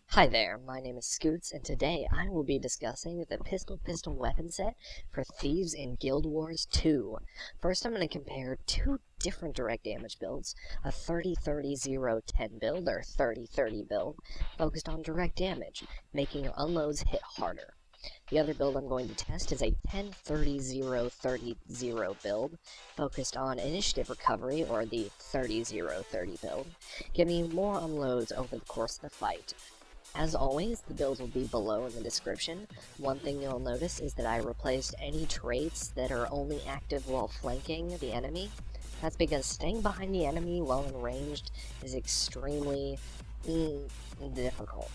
Hi there, my name is Scoots, and today I will be discussing the Pistol weapon set for Thieves in Guild Wars 2. First, I'm going to compare two different direct damage builds, a 30-30-0-10 build, or 30-30 build, focused on direct damage, making your unloads hit harder. The other build I'm going to test is a 10-30-0-30-0 build, focused on initiative recovery, or the 30-0-30 build, giving you more unloads over the course of the fight. As always, the builds will be below in the description. One thing you'll notice is that I replaced any traits that are only active while flanking the enemy. That's because staying behind the enemy while enraged is extremely difficult.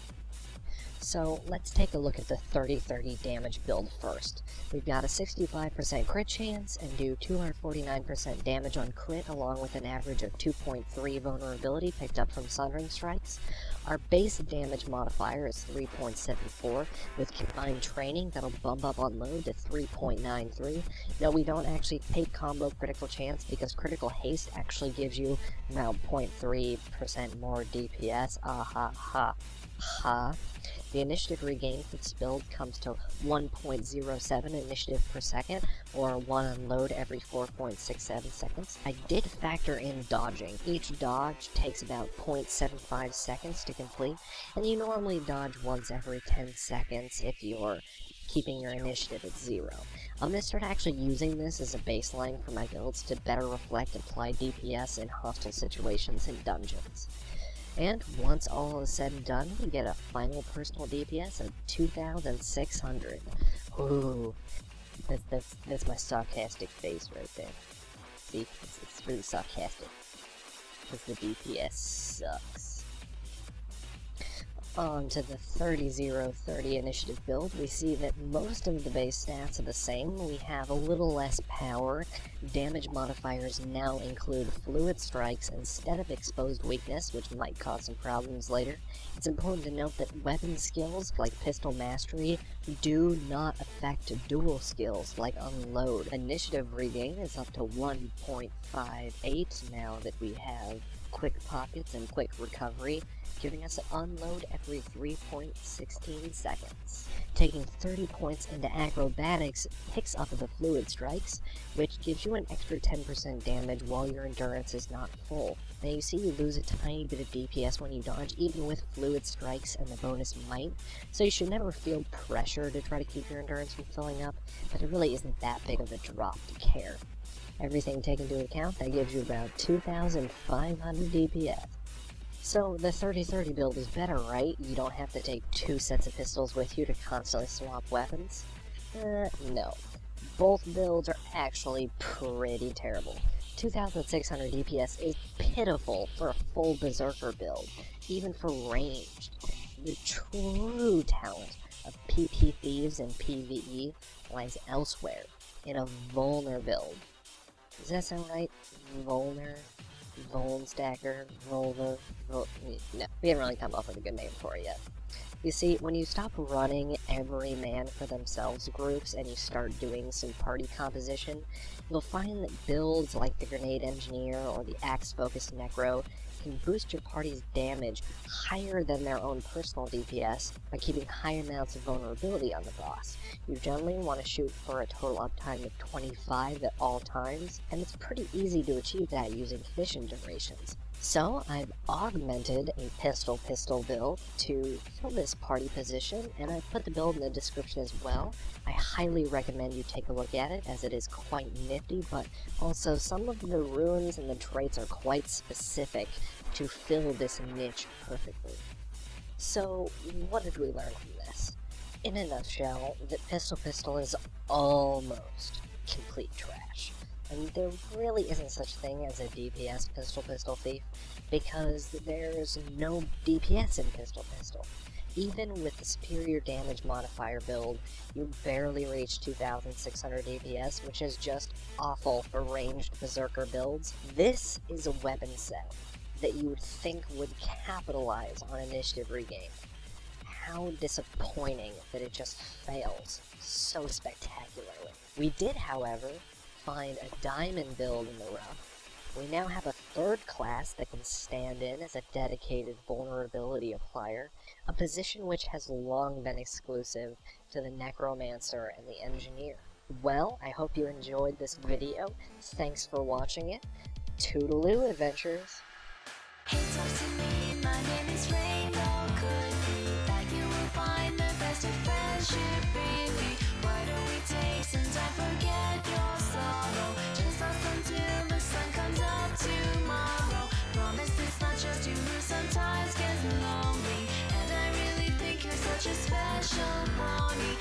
So let's take a look at the 30-30 damage build first. We've got a 65% crit chance and do 249% damage on crit, along with an average of 2.3 vulnerability picked up from Sundering Strikes. Our base damage modifier is 3.74, with combined training that'll bump up on load to 3.93. No, we don't actually take combo critical chance because critical haste actually gives you around 0.3% more DPS. Ha. The initiative regain for this build comes to 1.07 initiative per second, or 1 unload every 4.67 seconds. I did factor in dodging. Each dodge takes about 0.75 seconds to complete, and you normally dodge once every 10 seconds if you're keeping your initiative at 0. I'm going to start actually using this as a baseline for my builds to better reflect applied DPS in hostile situations in dungeons. And once all is said and done, we get a final personal DPS of 2,600. Ooh, that's my sarcastic face right there. See, it's really sarcastic, because the DPS sucks. On to the 30-0-30 initiative build, we see that most of the base stats are the same. We have a little less power. Damage modifiers now include fluid strikes instead of exposed weakness, which might cause some problems later. It's important to note that weapon skills, like pistol mastery, do not affect dual skills, like unload. Initiative regain is up to 1.58 now that we have quick pockets and quick recovery, giving us an unload every 3.16 seconds. Taking 30 points into acrobatics picks up the fluid strikes, which gives you an extra 10% damage while your endurance is not full. Now you see you lose a tiny bit of DPS when you dodge, even with fluid strikes and the bonus might, so you should never feel pressure to try to keep your endurance from filling up, but it really isn't that big of a drop to care. Everything taken into account, that gives you about 2,500 DPS. So, the 30-30 build is better, right? You don't have to take 2 sets of pistols with you to constantly swap weapons? No. Both builds are actually pretty terrible. 2,600 DPS is pitiful for a full Berserker build, even for ranged. The true talent of PP Thieves and PvE lies elsewhere, in a Volner build. Does that sound right? Volner? Voln Stacker? Volva? No, we haven't really come up with a good name for it yet. You see, when you stop running every man for themselves groups and you start doing some party composition, you'll find that builds like the Grenade Engineer or the Axe-focused Necro can boost your party's damage higher than their own personal DPS by keeping high amounts of vulnerability on the boss. You generally want to shoot for a total uptime of 25 at all times, and it's pretty easy to achieve that using fission durations. So I've augmented a pistol build to fill this party position, and I've put the build in the description as well. I highly recommend you take a look at it, as it is quite nifty, but also some of the runes and the traits are quite specific to fill this niche perfectly. So what did we learn from this? In a nutshell, that pistol is almost complete trash. And there really isn't such thing as a DPS pistol thief, because there's no DPS in pistol. Even with the superior damage modifier build, you barely reach 2,600 DPS, which is just awful for ranged Berserker builds. This is a weapon set that you would think would capitalize on initiative regain. How disappointing that it just fails so spectacularly. We did, however, find a diamond build in the rough. We now have a third class that can stand in as a dedicated vulnerability applier, a position which has long been exclusive to the necromancer and the engineer. Well, I hope you enjoyed this video. Thanks for watching it. Toodaloo, adventurers! Hey, talk to me, my name is Rainbow. Could be that you will find the best of friendship in me. Why don't we take some time, forget your sorrow? Just us until the sun comes up tomorrow. Promise it's not just you who sometimes gets lonely. And I really think you're such a special pony.